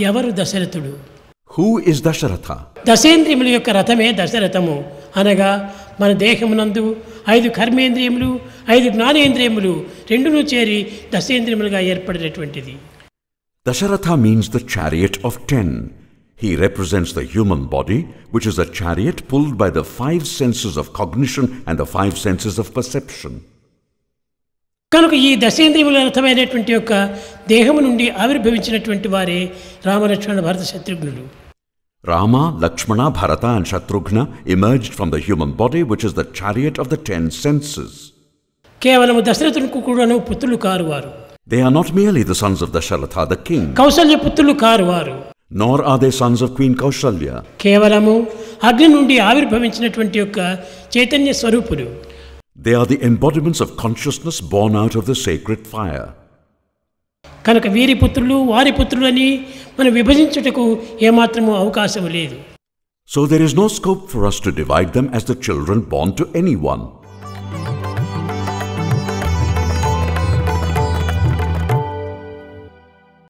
ఎవరు దశరథుడు? Who is Dasharatha? దశేంద్రియముల యొక్క రథమే దశరథము అనగా మన దేహమునందు 5 కర్మేంద్రియములు 5 జ్ఞానేంద్రియములు రెండును చేరి దశేంద్రియములుగా ఏర్పడినటువంటిది. Dasharatha means the chariot of 10. He represents the human body, which is a chariot pulled by the 5 senses of cognition and the 5 senses of perception. కనుక ఈ దశేంద్రియముల రథమైనటువంటి యొక్క దేహము నుండి ఆవిర్భవించినటువంటి వారే రామలక్ష్మణ భరత శత్రుఘ్నులు. Rama, Lakshmana, Bharata and Shatrugna emerged from the human body, which is the chariot of the 10 senses. కేవలము దశరథునికి కూడాను పుత్రులు car వారు. They are not merely the sons of Dasharatha the king, Kaushalya పుత్రులు కారు వారు. nor are they sons of Queen Kaushalya. కేవలము అగ్ని నుండి ఆవిర్భవించినటువంటి యొక్క Chaitanya స్వరూపులు. They are the embodiments of consciousness born out of the sacred fire. కనుక వీరి పుత్రులు వారి పుత్రులని మనం విభజించుటకు ఏమాత్రము అవకాశం లేదు. So there is no scope for us to divide them as the children born to anyone.